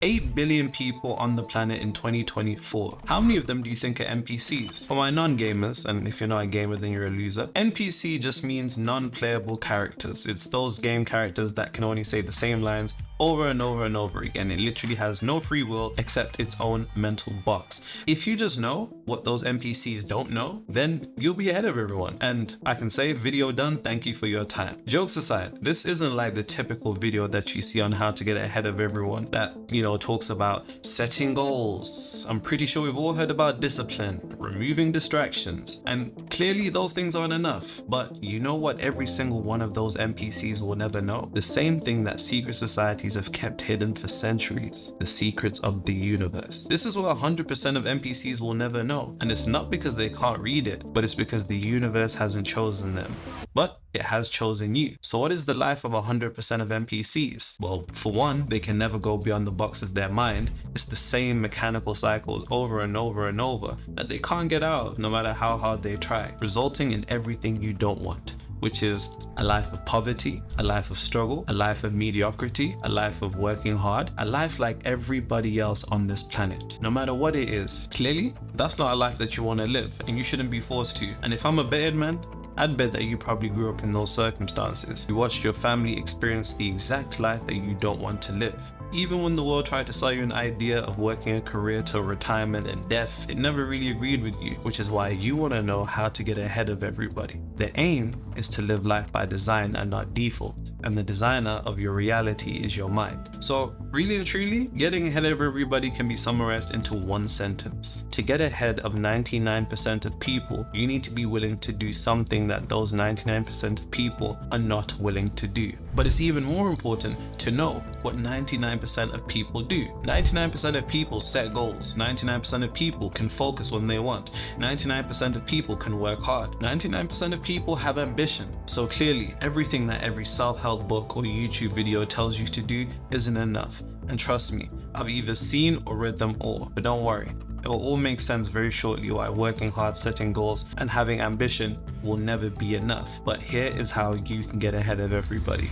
8 billion people on the planet in 2024. How many of them do you think are NPCs? For my non-gamers, and if you're not a gamer then you're a loser, NPC just means non-playable characters. It's those game characters that can only say the same lines over and over and over again. It literally has no free will except its own mental box. If you just know what those NPCs don't know, then you'll be ahead of everyone. And I can say, video done, thank you for your time. Jokes aside, this isn't like the typical video that you see on how to get ahead of everyone that, talks about setting goals. I'm pretty sure we've all heard about discipline, removing distractions, and clearly those things aren't enough. But you know what every single one of those NPCs will never know? The same thing that secret societies have kept hidden for centuries, the secrets of the universe. This is what 100% of NPCs will never know, and it's not because they can't read it, but it's because the universe hasn't chosen them. But it has chosen you. So what is the life of 100% of NPCs? Well, for one, they can never go beyond the box of their mind. It's the same mechanical cycles over and over and over that they can't get out of no matter how hard they try, resulting in everything you don't want, which is a life of poverty, a life of struggle, a life of mediocrity, a life of working hard, a life like everybody else on this planet. No matter what it is, clearly, that's not a life that you want to live, and you shouldn't be forced to. And if I'm a betting man, I'd bet that you probably grew up in those circumstances. You watched your family experience the exact life that you don't want to live. Even when the world tried to sell you an idea of working a career till retirement and death, it never really agreed with you, which is why you want to know how to get ahead of everybody. The aim is to live life by design and not default, and the designer of your reality is your mind. So really and truly, getting ahead of everybody can be summarized into one sentence. To get ahead of 99% of people, you need to be willing to do something that those 99% of people are not willing to do. But it's even more important to know what 99% of people do. 99% of people set goals. 99% of people can focus when they want. 99% of people can work hard. 99% of people have ambition. So clearly, everything that every self-help book or YouTube video tells you to do isn't enough. And trust me, I've either seen or read them all, but don't worry. It will all make sense very shortly why working hard, setting goals, and having ambition will never be enough. But here is how you can get ahead of everybody.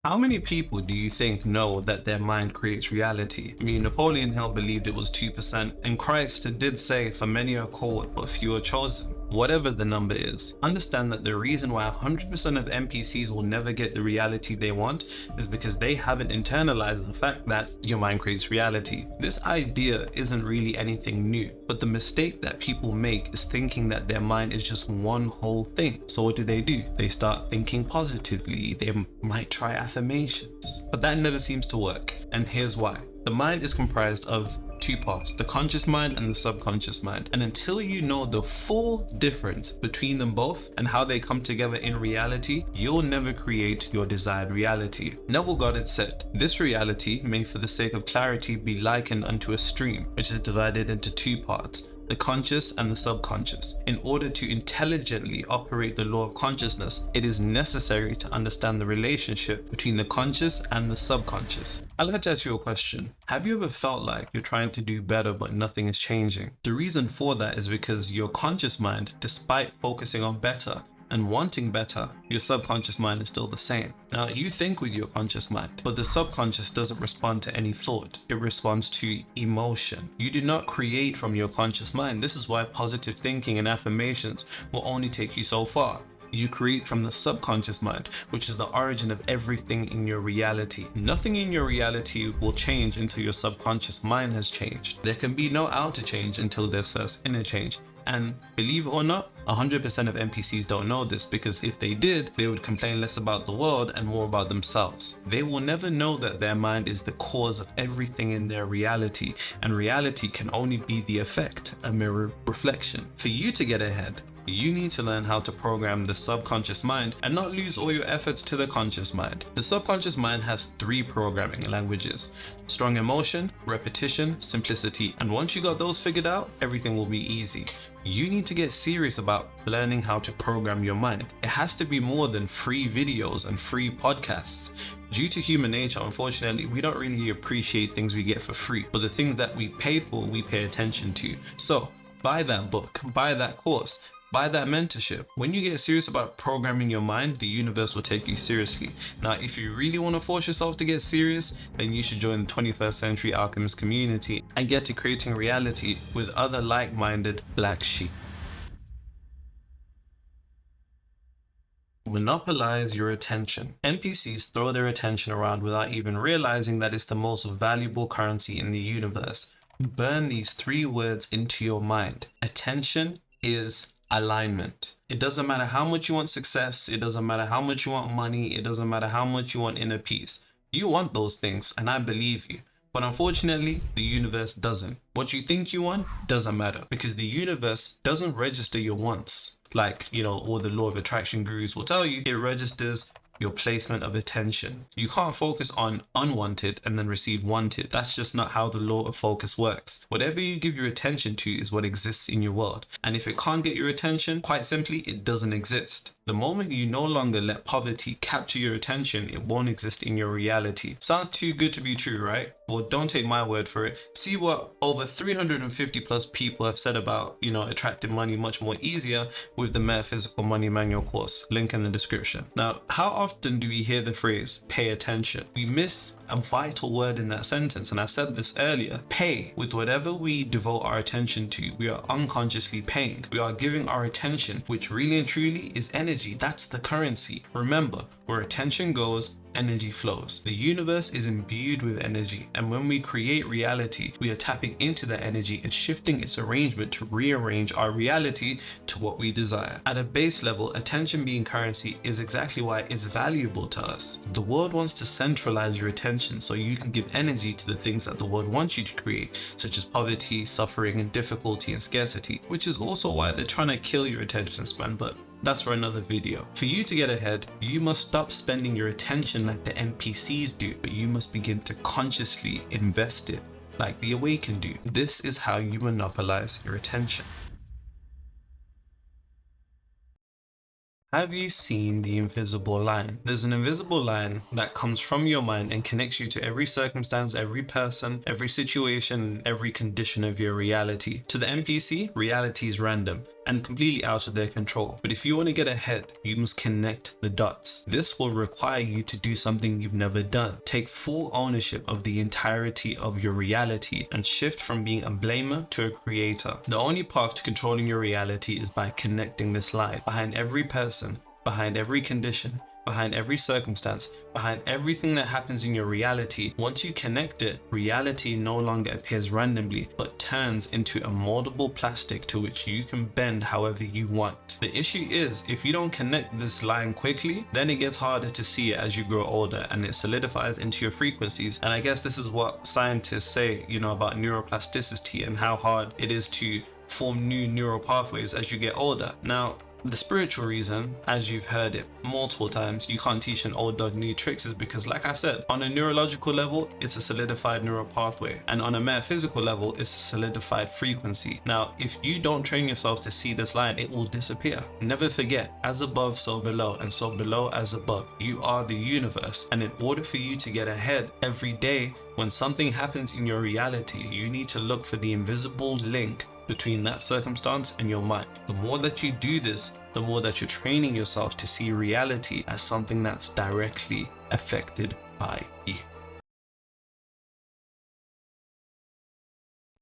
How many people do you think know that their mind creates reality? I mean, Napoleon Hill believed it was 2%, and Christ did say, "For many are called, but few are chosen." Whatever the number is, understand that the reason why 100% of NPCs will never get the reality they want is because they haven't internalized the fact that your mind creates reality. This idea isn't really anything new, but the mistake that people make is thinking that their mind is just one whole thing. So what do? They start thinking positively. They might try affirmations, but that never seems to work. And here's why. The mind is comprised of two parts, the conscious mind and the subconscious mind. And until you know the full difference between them both and how they come together in reality, you'll never create your desired reality. Neville Goddard said, "This reality may for the sake of clarity be likened unto a stream, which is divided into two parts, the conscious and the subconscious. In order to intelligently operate the law of consciousness, it is necessary to understand the relationship between the conscious and the subconscious." I'd like to ask you a question. Have you ever felt like you're trying to do better but nothing is changing? The reason for that is because your conscious mind, despite focusing on better and wanting better, your subconscious mind is still the same. Now, you think with your conscious mind, but the subconscious doesn't respond to any thought. It responds to emotion. You do not create from your conscious mind. This is why positive thinking and affirmations will only take you so far. You create from the subconscious mind, which is the origin of everything in your reality. Nothing in your reality will change until your subconscious mind has changed. There can be no outer change until there's first inner change. And believe it or not, 100% of NPCs don't know this, because if they did, they would complain less about the world and more about themselves. They will never know that their mind is the cause of everything in their reality, and reality can only be the effect, a mirror reflection. For you to get ahead, you need to learn how to program the subconscious mind and not lose all your efforts to the conscious mind. The subconscious mind has 3 programming languages: strong emotion, repetition, simplicity. And once you got those figured out, everything will be easy. You need to get serious about learning how to program your mind. It has to be more than free videos and free podcasts. Due to human nature, unfortunately, we don't really appreciate things we get for free, but the things that we pay for, we pay attention to. So buy that book, buy that course, Buy that mentorship. When you get serious about programming your mind, the universe will take you seriously. Now, if you really want to force yourself to get serious, then you should join the 21st Century Alchemist community and get to creating reality with other like-minded black sheep. Monopolize your attention. NPCs throw their attention around without even realizing that it's the most valuable currency in the universe. Burn these 3 words into your mind. Attention is alignment. It doesn't matter how much you want success. It doesn't matter how much you want money. It doesn't matter how much you want inner peace. You want those things, and I believe you. But unfortunately, the universe doesn't. What you think you want doesn't matter, because the universe doesn't register your wants. Like, all the law of attraction gurus will tell you, it registers your placement of attention. You can't focus on unwanted and then receive wanted. That's just not how the law of focus works. Whatever you give your attention to is what exists in your world. And if it can't get your attention, quite simply, it doesn't exist. The moment you no longer let poverty capture your attention, it won't exist in your reality. Sounds too good to be true, right? Well, don't take my word for it. See what over 350 plus people have said about, attracting money much more easier with the Metaphysical Money Manual course. Link in the description. Now, how often do we hear the phrase, pay attention? We miss a vital word in that sentence, and I said this earlier. Pay. With whatever we devote our attention to, we are unconsciously paying. We are giving our attention, which really and truly is energy. That's the currency. Remember, where attention goes, energy flows. The universe is imbued with energy, and when we create reality, we are tapping into that energy and shifting its arrangement to rearrange our reality to what we desire. At a base level, attention being currency is exactly why it's valuable to us. The world wants to centralize your attention so you can give energy to the things that the world wants you to create, such as poverty, suffering, and difficulty and scarcity, which is also why they're trying to kill your attention span, but that's for another video. For you to get ahead, you must stop spending your attention like the NPCs do, but you must begin to consciously invest it like the Awakened do. This is how you monopolize your attention. Have you seen the invisible line? There's an invisible line that comes from your mind and connects you to every circumstance, every person, every situation, every condition of your reality. To the NPC, reality is random and completely out of their control. But if you want to get ahead, you must connect the dots. This will require you to do something you've never done. Take full ownership of the entirety of your reality and shift from being a blamer to a creator. The only path to controlling your reality is by connecting this line. Behind every person, behind every condition, behind every circumstance, behind everything that happens in your reality, once you connect it, reality no longer appears randomly, but turns into a moldable plastic to which you can bend however you want. The issue is, if you don't connect this line quickly, then it gets harder to see it as you grow older, and it solidifies into your frequencies. And I guess this is what scientists say, about neuroplasticity and how hard it is to form new neural pathways as you get older. Now, the spiritual reason, as you've heard it multiple times, you can't teach an old dog new tricks is because, like I said, on a neurological level, it's a solidified neural pathway. And on a metaphysical level, it's a solidified frequency. Now, if you don't train yourself to see this line, it will disappear. Never forget, as above, so below, and so below as above. You are the universe. And in order for you to get ahead every day, when something happens in your reality, you need to look for the invisible link between that circumstance and your mind. The more that you do this, the more that you're training yourself to see reality as something that's directly affected by you.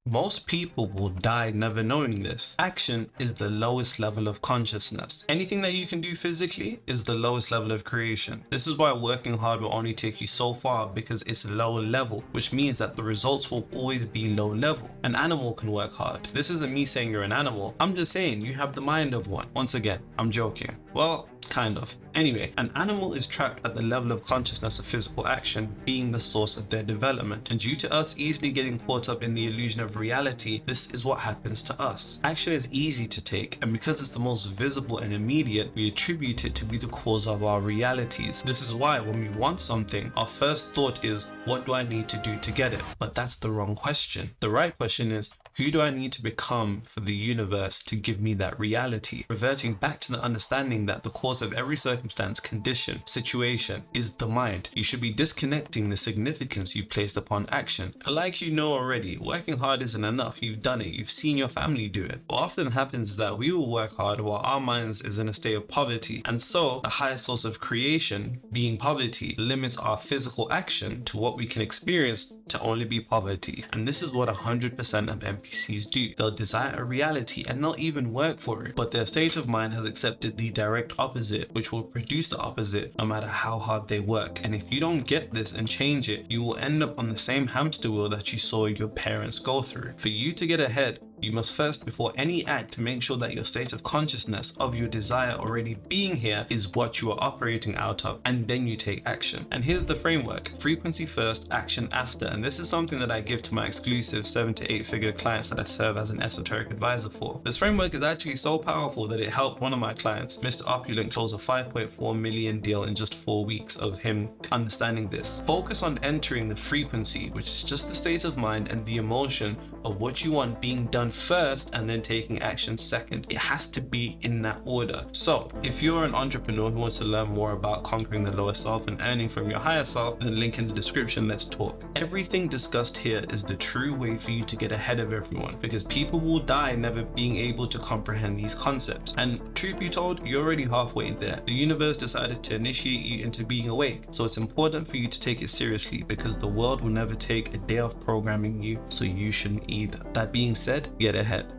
Most people will die never knowing this. Action is the lowest level of consciousness. Anything that you can do physically is the lowest level of creation. This is why working hard will only take you so far, because it's lower level, which means that the results will always be low level. An animal can work hard. This isn't me saying you're an animal. I'm just saying you have the mind of one. Once again, I'm joking. Well, kind of. Anyway, an animal is trapped at the level of consciousness of physical action being the source of their development. And due to us easily getting caught up in the illusion of reality, this is what happens to us. Action is easy to take, and because it's the most visible and immediate, we attribute it to be the cause of our realities. This is why when we want something, our first thought is, what do I need to do to get it? But that's the wrong question. The right question is, Who do I need to become for the universe to give me that reality? Reverting back to the understanding that the cause of every circumstance, condition, situation is the mind. You should be disconnecting the significance you placed upon action. Like you know already, working hard isn't enough. You've done it. You've seen your family do it. What often happens is that we will work hard while our minds is in a state of poverty. And so the highest source of creation, being poverty, limits our physical action to what we can experience to only be poverty. And this is what 100% of NPCs do. They'll desire a reality and not even work for it, but their state of mind has accepted the direct opposite, which will produce the opposite no matter how hard they work. And if you don't get this and change it, you will end up on the same hamster wheel that you saw your parents go through. For you to get ahead, you must first, before any act, make sure that your state of consciousness of your desire already being here is what you are operating out of, and then you take action. And here's the framework: frequency first, action after. And this is something that I give to my exclusive 7 to 8 figure clients that I serve as an esoteric advisor for. This framework is actually so powerful that it helped one of my clients, Mr. Opulent, close a 5.4 million deal in just 4 weeks of him understanding this. Focus on entering the frequency, which is just the state of mind and the emotion of what you want being done first, and then taking action second. It has to be in that order. So if you're an entrepreneur who wants to learn more about conquering the lower self and earning from your higher self, then link in the description. Let's talk. Everything discussed here is the true way for you to get ahead of everyone, because people will die never being able to comprehend these concepts. And truth be told, you're already halfway there. The universe decided to initiate you into being awake, so it's important for you to take it seriously, because the world will never take a day off programming you, so you shouldn't either. That being said, get ahead.